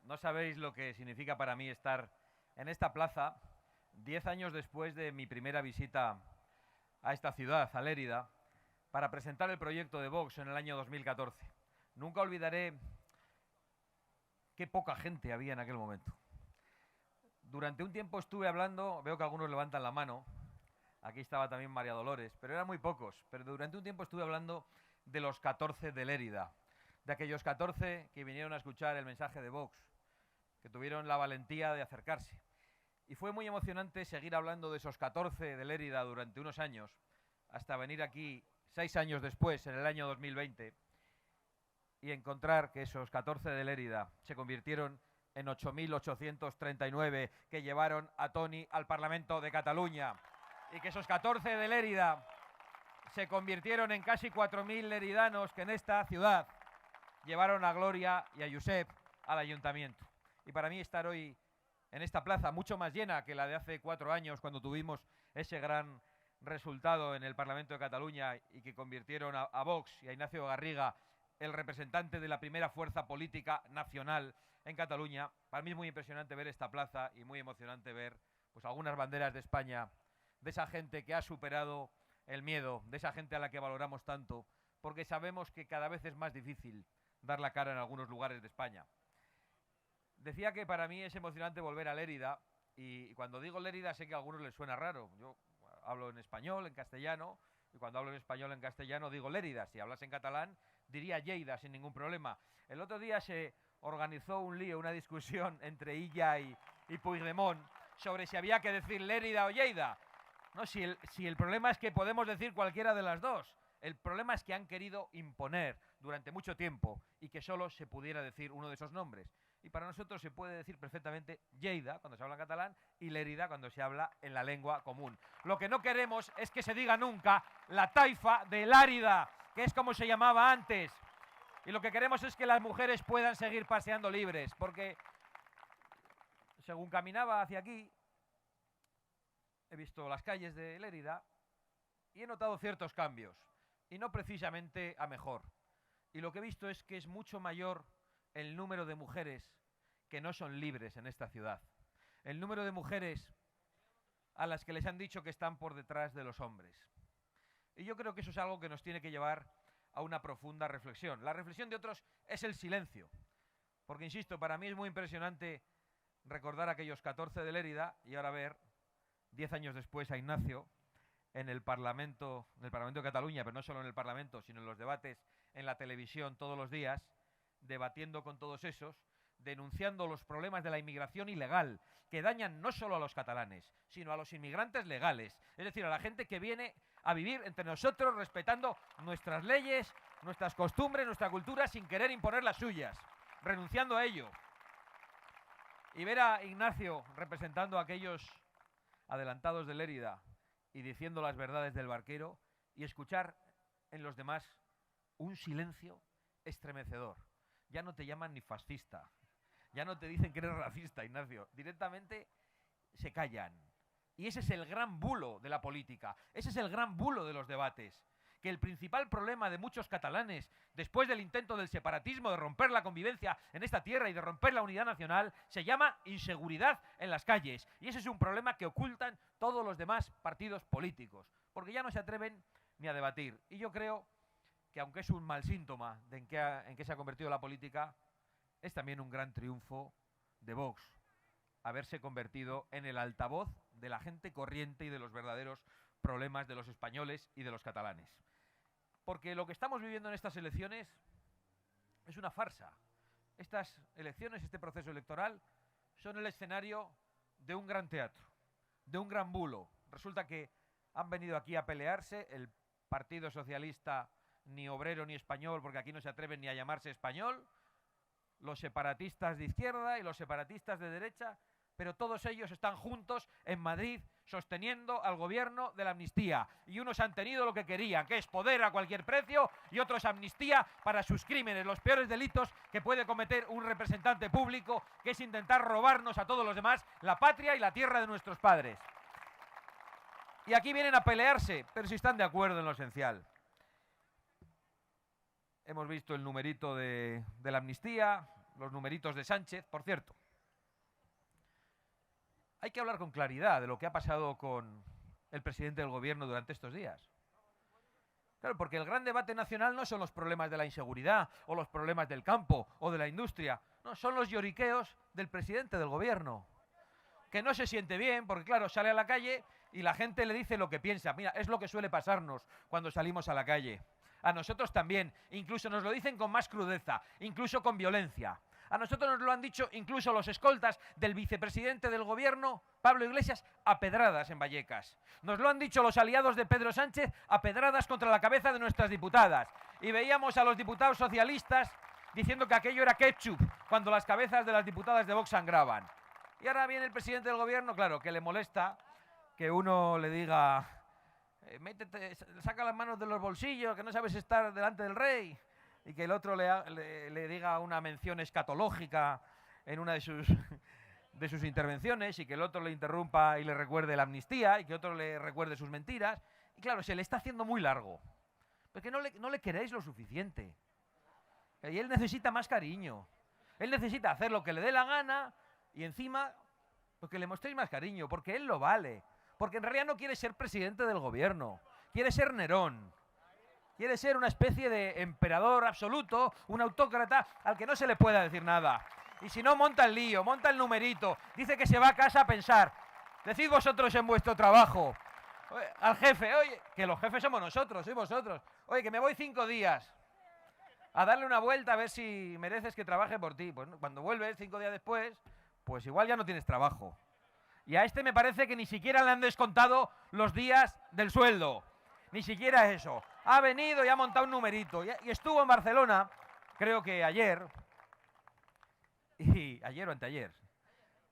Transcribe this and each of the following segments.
No sabéis lo que significa para mí estar en esta plaza 10 años después de mi primera visita a esta ciudad, a Lérida, para presentar el proyecto de Vox en el año 2014. Nunca olvidaré qué poca gente había en aquel momento. Durante un tiempo estuve hablando, veo que algunos levantan la mano, aquí estaba también María Dolores, pero eran muy pocos, pero durante un tiempo estuve hablando de los 14 de Lérida, de aquellos 14 que vinieron a escuchar el mensaje de Vox, que tuvieron la valentía de acercarse. Y fue muy emocionante seguir hablando de esos 14 de Lérida durante unos años, hasta venir aquí 6 años después, en el año 2020, y encontrar que esos 14 de Lérida se convirtieron en 8.839 que llevaron a Toni al Parlamento de Cataluña, y que esos 14 de Lérida se convirtieron en casi 4.000 leridanos que en esta ciudad llevaron a Gloria y a Josep al ayuntamiento. Y para mí estar hoy en esta plaza, mucho más llena que la de hace 4 años, cuando tuvimos ese gran resultado en el Parlamento de Cataluña y que convirtieron a Vox y a Ignacio Garriga, el representante de la primera fuerza política nacional en Cataluña. Para mí es muy impresionante ver esta plaza y muy emocionante ver pues algunas banderas de España, de esa gente que ha superado el miedo, de esa gente a la que valoramos tanto, porque sabemos que cada vez es más difícil dar la cara en algunos lugares de España. Decía que para mí es emocionante volver a Lérida, y cuando digo Lérida sé que a algunos les suena raro. Yo hablo en español, en castellano, y cuando hablo en español, en castellano, digo Lérida. Si hablas en catalán, diría Lleida sin ningún problema. El otro día se organizó un lío, una discusión entre Illa y Puigdemont sobre si había que decir Lérida o Lleida. No, si el problema es que podemos decir cualquiera de las dos. El problema es que han querido imponer durante mucho tiempo y que solo se pudiera decir uno de esos nombres. Y para nosotros se puede decir perfectamente Lleida cuando se habla en catalán y Lérida cuando se habla en la lengua común. Lo que no queremos es que se diga nunca la taifa de Lárida, que es como se llamaba antes. Y lo que queremos es que las mujeres puedan seguir paseando libres, porque según caminaba hacia aquí, he visto las calles de Lérida y he notado ciertos cambios, y no precisamente a mejor. Y lo que he visto es que es mucho mayor el número de mujeres que no son libres en esta ciudad. El número de mujeres a las que les han dicho que están por detrás de los hombres. Y yo creo que eso es algo que nos tiene que llevar a una profunda reflexión. La reflexión de otros es el silencio. Porque, insisto, para mí es muy impresionante recordar aquellos 14 de Lérida y ahora ver, 10 años después, a Ignacio en el Parlamento de Cataluña, pero no solo en el Parlamento, sino en los debates en la televisión todos los días, debatiendo con todos esos, denunciando los problemas de la inmigración ilegal, que dañan no solo a los catalanes, sino a los inmigrantes legales, es decir, a la gente que viene a vivir entre nosotros respetando nuestras leyes, nuestras costumbres, nuestra cultura, sin querer imponer las suyas, renunciando a ello. Y ver a Ignacio representando a aquellos adelantados de Lérida y diciendo las verdades del barquero, y escuchar en los demás un silencio estremecedor. Ya no te llaman ni fascista, ya no te dicen que eres racista, Ignacio, directamente se callan. Y ese es el gran bulo de la política, ese es el gran bulo de los debates, que el principal problema de muchos catalanes, después del intento del separatismo, de romper la convivencia en esta tierra y de romper la unidad nacional, se llama inseguridad en las calles. Y ese es un problema que ocultan todos los demás partidos políticos, porque ya no se atreven ni a debatir. Y yo creo que, aunque es un mal síntoma de en qué se ha convertido la política, es también un gran triunfo de Vox haberse convertido en el altavoz de la gente corriente y de los verdaderos problemas de los españoles y de los catalanes. Porque lo que estamos viviendo en estas elecciones es una farsa. Estas elecciones, este proceso electoral, son el escenario de un gran teatro, de un gran bulo. Resulta que han venido aquí a pelearse el Partido Socialista, ni obrero ni español, porque aquí no se atreven ni a llamarse español, los separatistas de izquierda y los separatistas de derecha, pero todos ellos están juntos en Madrid sosteniendo al gobierno de la amnistía. Y unos han tenido lo que querían, que es poder a cualquier precio, y otros amnistía para sus crímenes, los peores delitos que puede cometer un representante público, que es intentar robarnos a todos los demás la patria y la tierra de nuestros padres. Y aquí vienen a pelearse, pero si están de acuerdo en lo esencial. Hemos visto el numerito de la amnistía, los numeritos de Sánchez, por cierto. Hay que hablar con claridad de lo que ha pasado con el presidente del gobierno durante estos días. Claro, porque el gran debate nacional no son los problemas de la inseguridad o los problemas del campo o de la industria, no, son los lloriqueos del presidente del gobierno, que no se siente bien porque, claro, sale a la calle y la gente le dice lo que piensa. Mira, es lo que suele pasarnos cuando salimos a la calle. A nosotros también, incluso nos lo dicen con más crudeza, incluso con violencia. A nosotros nos lo han dicho incluso los escoltas del vicepresidente del gobierno, Pablo Iglesias, a pedradas en Vallecas. Nos lo han dicho los aliados de Pedro Sánchez a pedradas contra la cabeza de nuestras diputadas. Y veíamos a los diputados socialistas diciendo que aquello era ketchup cuando las cabezas de las diputadas de Vox sangraban. Y ahora viene el presidente del gobierno, claro, que le molesta que uno le diga, métete, saca las manos de los bolsillos, que no sabes estar delante del rey. Y que el otro le diga una mención escatológica en una de sus intervenciones, y que el otro le interrumpa y le recuerde la amnistía, y que otro le recuerde sus mentiras. Y claro, se le está haciendo muy largo, porque no le queréis lo suficiente. Y él necesita más cariño. Él necesita hacer lo que le dé la gana, y encima, porque le mostréis más cariño, porque él lo vale. Porque en realidad no quiere ser presidente del gobierno, quiere ser Nerón. Quiere ser una especie de emperador absoluto, un autócrata al que no se le pueda decir nada. Y si no, monta el lío, monta el numerito, dice que se va a casa a pensar. Decid vosotros en vuestro trabajo al jefe, oye, que los jefes somos nosotros, sois vosotros. Oye, que me voy 5 días a darle una vuelta a ver si mereces que trabaje por ti. Pues cuando vuelves 5 días después, pues igual ya no tienes trabajo. Y a este me parece que ni siquiera le han descontado los días del sueldo. Ni siquiera eso. Ha venido y ha montado un numerito. Y estuvo en Barcelona, creo que ayer. Y ayer o anteayer.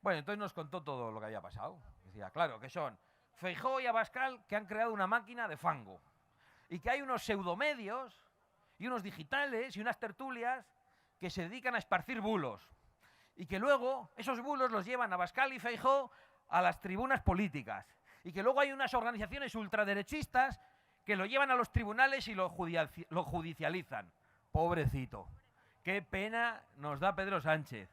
Bueno, entonces nos contó todo lo que había pasado. Decía, claro, que son Feijóo y Abascal que han creado una máquina de fango. Y que hay unos pseudomedios y unos digitales y unas tertulias que se dedican a esparcir bulos. Y que luego esos bulos los llevan Abascal y Feijóo a las tribunas políticas. Y que luego hay unas organizaciones ultraderechistas que lo llevan a los tribunales y lo judicializan. Pobrecito. Qué pena nos da Pedro Sánchez.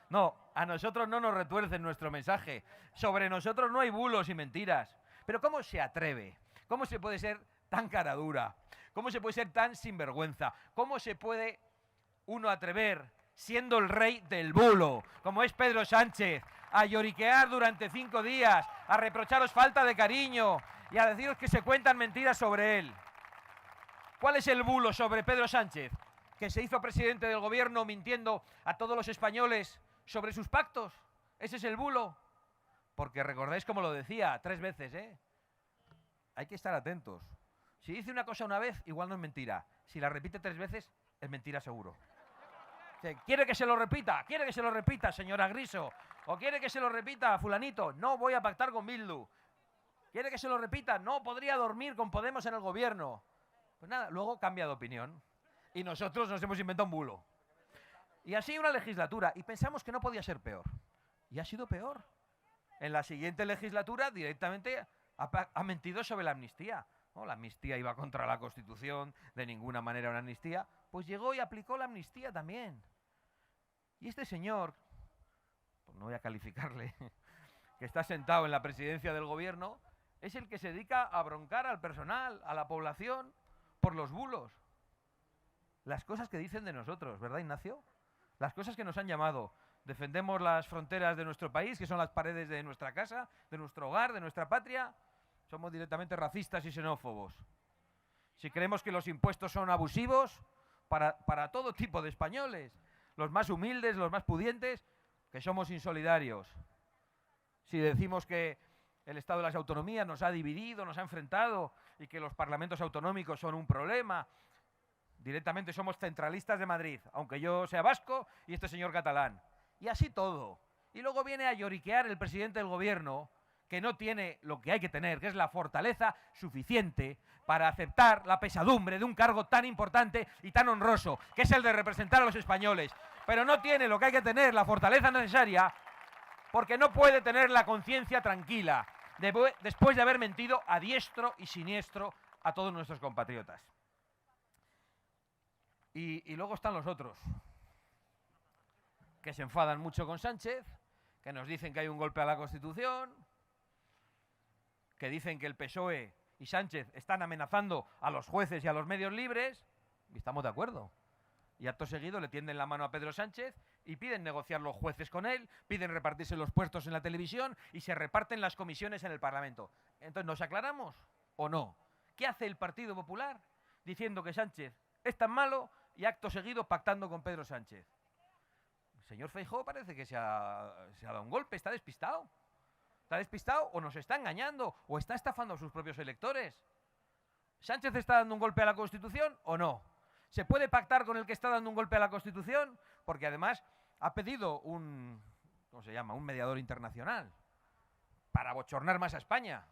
No, a nosotros no nos retuercen nuestro mensaje. Sobre nosotros no hay bulos y mentiras. Pero ¿cómo se atreve? ¿Cómo se puede ser tan cara dura? ¿Cómo se puede ser tan sinvergüenza? ¿Cómo se puede uno atrever, siendo el rey del bulo, como es Pedro Sánchez, a lloriquear durante 5 días, a reprocharos falta de cariño y a deciros que se cuentan mentiras sobre él? ¿Cuál es el bulo sobre Pedro Sánchez? Que se hizo presidente del gobierno mintiendo a todos los españoles sobre sus pactos. ¿Ese es el bulo? Porque recordáis como lo decía 3 veces, ¿eh? Hay que estar atentos. Si dice una cosa una vez, igual no es mentira. Si la repite 3 veces, es mentira seguro. ¿Quiere que se lo repita? ¿Quiere que se lo repita, señora Griso? ¿O quiere que se lo repita, fulanito? No voy a pactar con Bildu. ¿Quiere que se lo repita? No podría dormir con Podemos en el gobierno. Pues nada, luego cambia de opinión. Y nosotros nos hemos inventado un bulo. Y así una legislatura. Y pensamos que no podía ser peor. Y ha sido peor. En la siguiente legislatura directamente ha mentido sobre la amnistía. No, la amnistía iba contra la Constitución, de ninguna manera una amnistía. Pues llegó y aplicó la amnistía también. Y este señor, pues no voy a calificarle, que está sentado en la presidencia del gobierno, es el que se dedica a broncar al personal, a la población, por los bulos. Las cosas que dicen de nosotros, ¿verdad, Ignacio? Las cosas que nos han llamado. Defendemos las fronteras de nuestro país, que son las paredes de nuestra casa, de nuestro hogar, de nuestra patria. Somos directamente racistas y xenófobos. Si creemos que los impuestos son abusivos para todo tipo de españoles, los más humildes, los más pudientes, que somos insolidarios. Si decimos que el Estado de las autonomías nos ha dividido, nos ha enfrentado y que los parlamentos autonómicos son un problema, directamente somos centralistas de Madrid, aunque yo sea vasco y este señor catalán. Y así todo. Y luego viene a lloriquear el presidente del gobierno, que no tiene lo que hay que tener, que es la fortaleza suficiente para aceptar la pesadumbre de un cargo tan importante y tan honroso, que es el de representar a los españoles. Pero no tiene lo que hay que tener, la fortaleza necesaria, porque no puede tener la conciencia tranquila después de haber mentido a diestro y siniestro a todos nuestros compatriotas. Y luego están los otros. que se enfadan mucho con Sánchez, que nos dicen que hay un golpe a la Constitución, que dicen que el PSOE y Sánchez están amenazando a los jueces y a los medios libres, y estamos de acuerdo. Y acto seguido le tienden la mano a Pedro Sánchez y piden negociar los jueces con él, piden repartirse los puestos en la televisión y se reparten las comisiones en el Parlamento. Entonces, ¿nos aclaramos o no? ¿Qué hace el Partido Popular diciendo que Sánchez es tan malo y acto seguido pactando con Pedro Sánchez? El señor Feijóo parece que se ha dado un golpe, está despistado. ¿Está despistado o nos está engañando o está estafando a sus propios electores? ¿Sánchez está dando un golpe a la Constitución o no? ¿Se puede pactar con el que está dando un golpe a la Constitución? Porque además ha pedido un mediador internacional para bochornar más a España.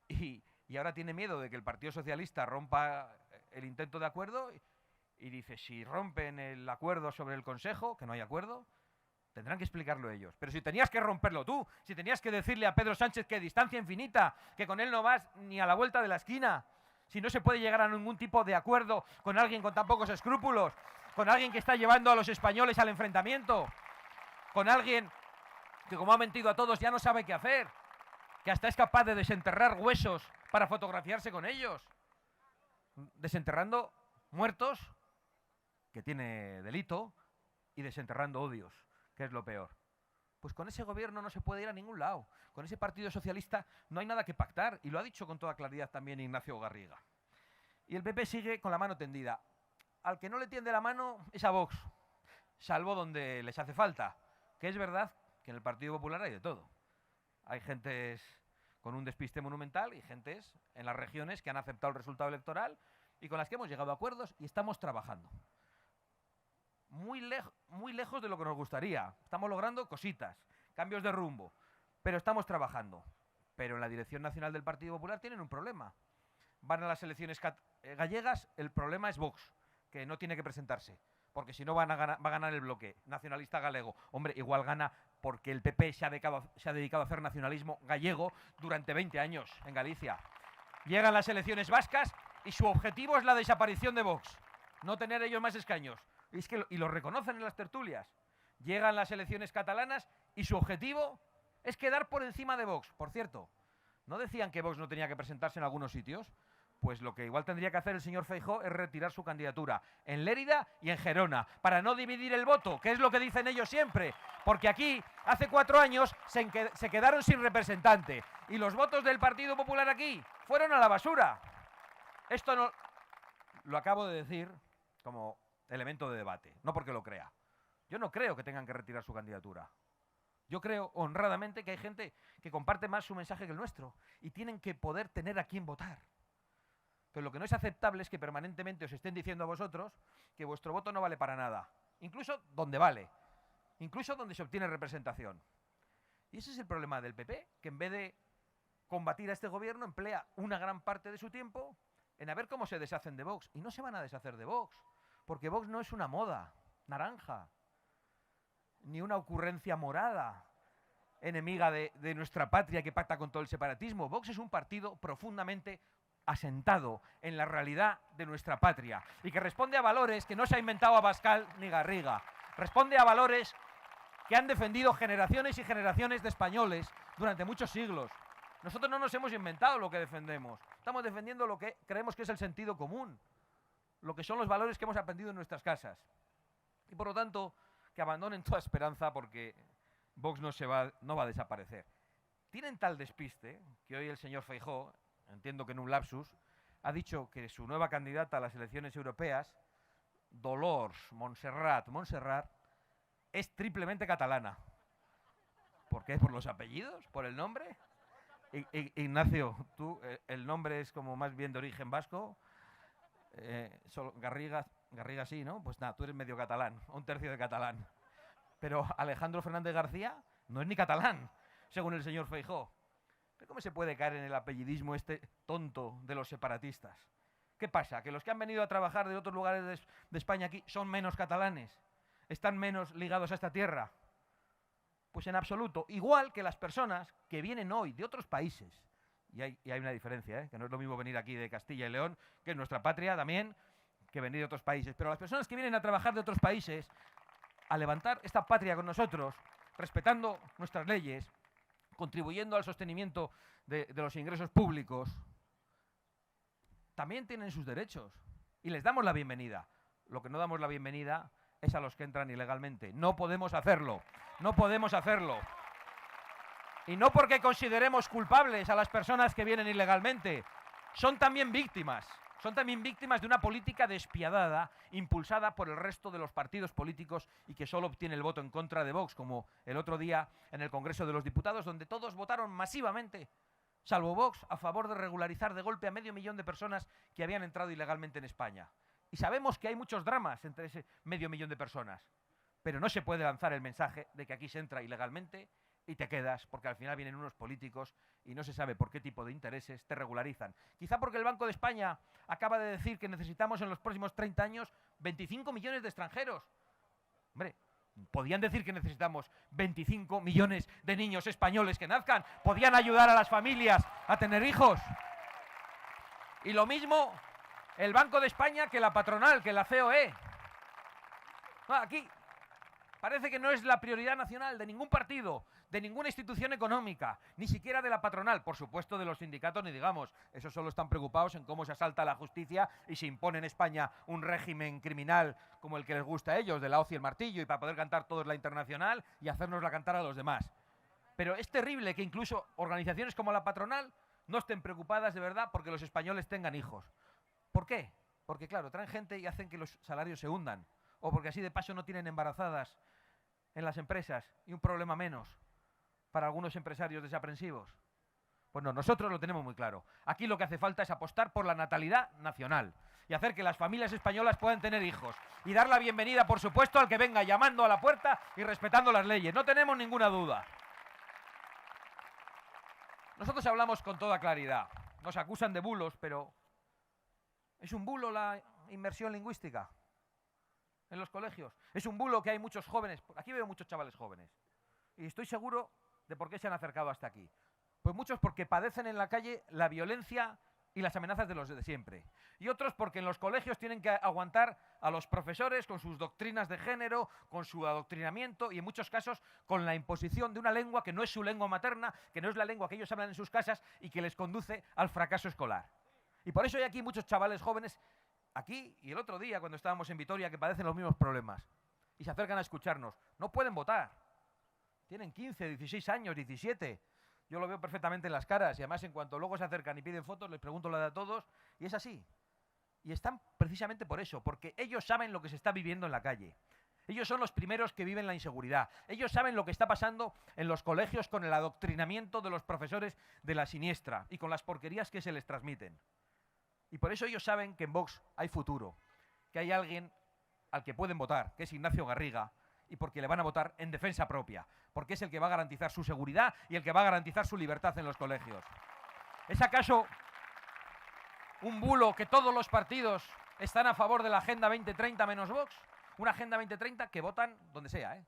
Y ahora tiene miedo de que el Partido Socialista rompa el intento de acuerdo y dice, si rompen el acuerdo sobre el Consejo, que no hay acuerdo, tendrán que explicarlo ellos. Pero si tenías que romperlo tú, si tenías que decirle a Pedro Sánchez que distancia infinita, que con él no vas ni a la vuelta de la esquina, si no se puede llegar a ningún tipo de acuerdo con alguien con tan pocos escrúpulos, con alguien que está llevando a los españoles al enfrentamiento, con alguien que, como ha mentido a todos, ya no sabe qué hacer, que hasta es capaz de desenterrar huesos para fotografiarse con ellos, desenterrando muertos, que tiene delito, y desenterrando odios, que es lo peor. Pues con ese gobierno no se puede ir a ningún lado. Con ese Partido Socialista no hay nada que pactar, y lo ha dicho con toda claridad también Ignacio Garriga. Y el PP sigue con la mano tendida. Al que no le tiende la mano es a Vox, salvo donde les hace falta, que es verdad que en el Partido Popular hay de todo. Hay gentes con un despiste monumental y gentes en las regiones que han aceptado el resultado electoral y con las que hemos llegado a acuerdos y estamos trabajando. Muy lejos de lo que nos gustaría. Estamos logrando cositas, cambios de rumbo, pero estamos trabajando. Pero en la dirección nacional del Partido Popular tienen un problema. Van a las elecciones gallegas, el problema es Vox, que no tiene que presentarse, porque si no va a ganar el bloque nacionalista galego. Hombre, igual gana porque el PP se ha dedicado a hacer nacionalismo gallego durante 20 años en Galicia. Llegan las elecciones vascas y su objetivo es la desaparición de Vox, no tener ellos más escaños. Y lo reconocen en las tertulias. Llegan las elecciones catalanas y su objetivo es quedar por encima de Vox. Por cierto, ¿no decían que Vox no tenía que presentarse en algunos sitios? Pues lo que igual tendría que hacer el señor Feijóo es retirar su candidatura en Lérida y en Gerona, para no dividir el voto, que es lo que dicen ellos siempre. Porque aquí, hace 4 años, se quedaron sin representante. Y los votos del Partido Popular aquí fueron a la basura. Esto no lo acabo de decir como elemento de debate, no porque lo crea. Yo no creo que tengan que retirar su candidatura. Yo creo honradamente que hay gente que comparte más su mensaje que el nuestro y tienen que poder tener a quién votar. Pero lo que no es aceptable es que permanentemente os estén diciendo a vosotros que vuestro voto no vale para nada, incluso donde vale, incluso donde se obtiene representación. Y ese es el problema del PP, que en vez de combatir a este gobierno emplea una gran parte de su tiempo en a ver cómo se deshacen de Vox. Y no se van a deshacer de Vox, porque Vox no es una moda naranja, ni una ocurrencia morada, enemiga de nuestra patria que pacta con todo el separatismo. Vox es un partido profundamente asentado en la realidad de nuestra patria y que responde a valores que no se ha inventado Abascal ni Garriga. Responde a valores que han defendido generaciones y generaciones de españoles durante muchos siglos. Nosotros no nos hemos inventado lo que defendemos. Estamos defendiendo lo que creemos que es el sentido común, lo que son los valores que hemos aprendido en nuestras casas. Y por lo tanto, que abandonen toda esperanza porque Vox no va a desaparecer. Tienen tal despiste que hoy el señor Feijóo, entiendo que en un lapsus, ha dicho que su nueva candidata a las elecciones europeas, Dolors Montserrat, es triplemente catalana. ¿Por qué? ¿Por los apellidos? ¿Por el nombre? Ignacio, tú, el nombre es como más bien de origen vasco. Garriga sí, ¿no? Pues nada, tú eres medio catalán, 1/3 de catalán. Pero Alejandro Fernández García no es ni catalán, según el señor Feijóo. ¿Pero cómo se puede caer en el apellidismo este tonto de los separatistas? ¿Qué pasa? ¿Que los que han venido a trabajar de otros lugares de España aquí son menos catalanes? ¿Están menos ligados a esta tierra? Pues en absoluto. Igual que las personas que vienen hoy de otros países. Y hay una diferencia, que no es lo mismo venir aquí de Castilla y León, que es nuestra patria también, que venir de otros países. Pero las personas que vienen a trabajar de otros países a levantar esta patria con nosotros, respetando nuestras leyes, contribuyendo al sostenimiento de los ingresos públicos, también tienen sus derechos y les damos la bienvenida. Lo que no damos la bienvenida es a los que entran ilegalmente. No podemos hacerlo, no podemos hacerlo. Y no porque consideremos culpables a las personas que vienen ilegalmente, son también víctimas de una política despiadada, impulsada por el resto de los partidos políticos y que solo obtiene el voto en contra de Vox, como el otro día en el Congreso de los Diputados, donde todos votaron masivamente, salvo Vox, a favor de regularizar de golpe a 500.000 de personas que habían entrado ilegalmente en España. Y sabemos que hay muchos dramas entre ese 500.000 de personas, pero no se puede lanzar el mensaje de que aquí se entra ilegalmente y te quedas, porque al final vienen unos políticos y no se sabe por qué tipo de intereses te regularizan. Quizá porque el Banco de España acaba de decir que necesitamos en los próximos 30 años 25 millones de extranjeros. Hombre, podían decir que necesitamos 25 millones de niños españoles que nazcan. Podían ayudar a las familias a tener hijos. Y lo mismo el Banco de España que la patronal, que la COE. Aquí parece que no es la prioridad nacional de ningún partido, de ninguna institución económica, ni siquiera de la patronal, por supuesto de los sindicatos ni digamos. Esos solo están preocupados en cómo se asalta la justicia y se impone en España un régimen criminal como el que les gusta a ellos, de la hoz y el martillo, y para poder cantar todos la internacional y hacernosla cantar a los demás. Pero es terrible que incluso organizaciones como la patronal no estén preocupadas de verdad porque los españoles tengan hijos. ¿Por qué? Porque claro, traen gente y hacen que los salarios se hundan, o porque así de paso no tienen embarazadas en las empresas y un problema menos para algunos empresarios desaprensivos. Pues no, nosotros lo tenemos muy claro. Aquí lo que hace falta es apostar por la natalidad nacional y hacer que las familias españolas puedan tener hijos y dar la bienvenida, por supuesto, al que venga llamando a la puerta y respetando las leyes. No tenemos ninguna duda. Nosotros hablamos con toda claridad. Nos acusan de bulos, pero ¿es un bulo la inmersión lingüística en los colegios? ¿Es un bulo que hay muchos jóvenes? Aquí veo muchos chavales jóvenes y estoy seguro de por qué se han acercado hasta aquí. Pues muchos porque padecen en la calle la violencia y las amenazas de los de siempre. Y otros porque en los colegios tienen que aguantar a los profesores con sus doctrinas de género, con su adoctrinamiento y en muchos casos con la imposición de una lengua que no es su lengua materna, que no es la lengua que ellos hablan en sus casas y que les conduce al fracaso escolar. Y por eso hay aquí muchos chavales jóvenes, aquí y el otro día cuando estábamos en Vitoria, que padecen los mismos problemas y se acercan a escucharnos. No pueden votar. Tienen 15, 16 años, 17. Yo lo veo perfectamente en las caras y además en cuanto luego se acercan y piden fotos, les pregunto la de a todos y es así. Y están precisamente por eso, porque ellos saben lo que se está viviendo en la calle. Ellos son los primeros que viven la inseguridad. Ellos saben lo que está pasando en los colegios con el adoctrinamiento de los profesores de la siniestra y con las porquerías que se les transmiten. Y por eso ellos saben que en Vox hay futuro, que hay alguien al que pueden votar, que es Ignacio Garriga, y porque le van a votar en defensa propia, porque es el que va a garantizar su seguridad y el que va a garantizar su libertad en los colegios. ¿Es acaso un bulo que todos los partidos están a favor de la Agenda 2030 menos Vox? Una Agenda 2030 que votan donde sea, ¿eh?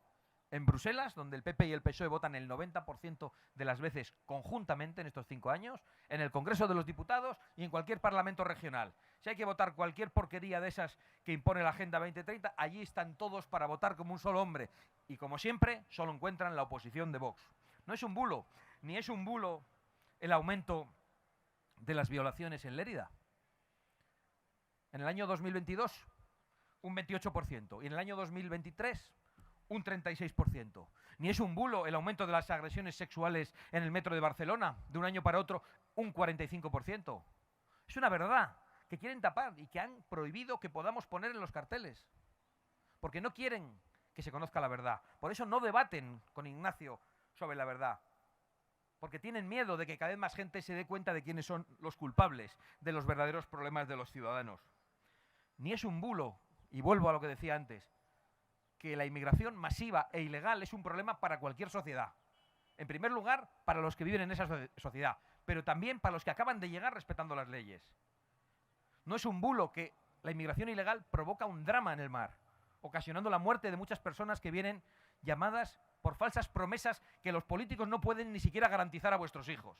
En Bruselas, donde el PP y el PSOE votan el 90% de las veces conjuntamente en estos 5 años, en el Congreso de los Diputados y en cualquier parlamento regional. Si hay que votar cualquier porquería de esas que impone la Agenda 2030, allí están todos para votar como un solo hombre. Y como siempre, solo encuentran la oposición de Vox. No es un bulo, ni es un bulo el aumento de las violaciones en Lérida. En el año 2022, un 28%. Y en el año 2023, un 36%. Ni es un bulo el aumento de las agresiones sexuales en el metro de Barcelona, de un año para otro, un 45%. Es una verdad que quieren tapar y que han prohibido que podamos poner en los carteles. Porque no quieren que se conozca la verdad. Por eso no debaten con Ignacio sobre la verdad. Porque tienen miedo de que cada vez más gente se dé cuenta de quiénes son los culpables de los verdaderos problemas de los ciudadanos. Ni es un bulo, y vuelvo a lo que decía antes, que la inmigración masiva e ilegal es un problema para cualquier sociedad. En primer lugar, para los que viven en esa sociedad, pero también para los que acaban de llegar respetando las leyes. No es un bulo que la inmigración ilegal provoca un drama en el mar, ocasionando la muerte de muchas personas que vienen llamadas por falsas promesas que los políticos no pueden ni siquiera garantizar a vuestros hijos.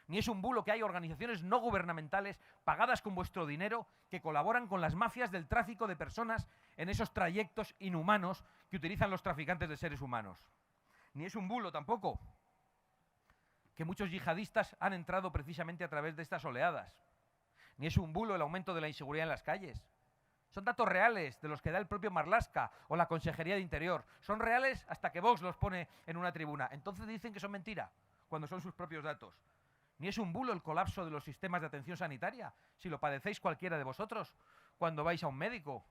Ni es un bulo que hay organizaciones no gubernamentales pagadas con vuestro dinero que colaboran con las mafias del tráfico de personas en esos trayectos inhumanos que utilizan los traficantes de seres humanos. Ni es un bulo tampoco que muchos yihadistas han entrado precisamente a través de estas oleadas. Ni es un bulo el aumento de la inseguridad en las calles. Son datos reales de los que da el propio Marlaska o la Consejería de Interior. Son reales hasta que Vox los pone en una tribuna. Entonces dicen que son mentira, cuando son sus propios datos. Ni es un bulo el colapso de los sistemas de atención sanitaria, si lo padecéis cualquiera de vosotros, cuando vais a un médico,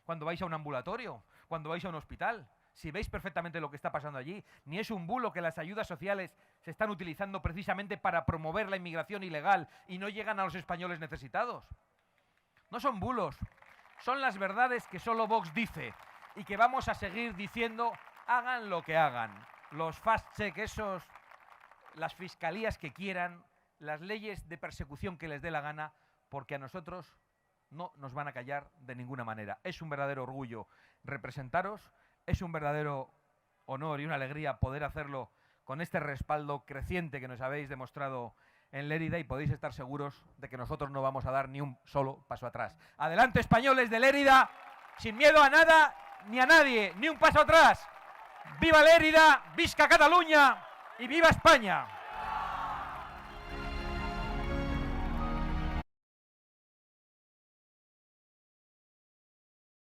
cuando vais a un ambulatorio, cuando vais a un hospital, si veis perfectamente lo que está pasando allí. Ni es un bulo que las ayudas sociales se están utilizando precisamente para promover la inmigración ilegal y no llegan a los españoles necesitados. No son bulos, son las verdades que solo Vox dice y que vamos a seguir diciendo, hagan lo que hagan. Los fast-check esos, las fiscalías que quieran, las leyes de persecución que les dé la gana, porque a nosotros no nos van a callar de ninguna manera. Es un verdadero orgullo representaros, es un verdadero honor y una alegría poder hacerlo con este respaldo creciente que nos habéis demostrado en Lérida, y podéis estar seguros de que nosotros no vamos a dar ni un solo paso atrás. Adelante, españoles de Lérida, sin miedo a nada ni a nadie, ni un paso atrás. ¡Viva Lérida! ¡Visca Cataluña! ¡Y viva España!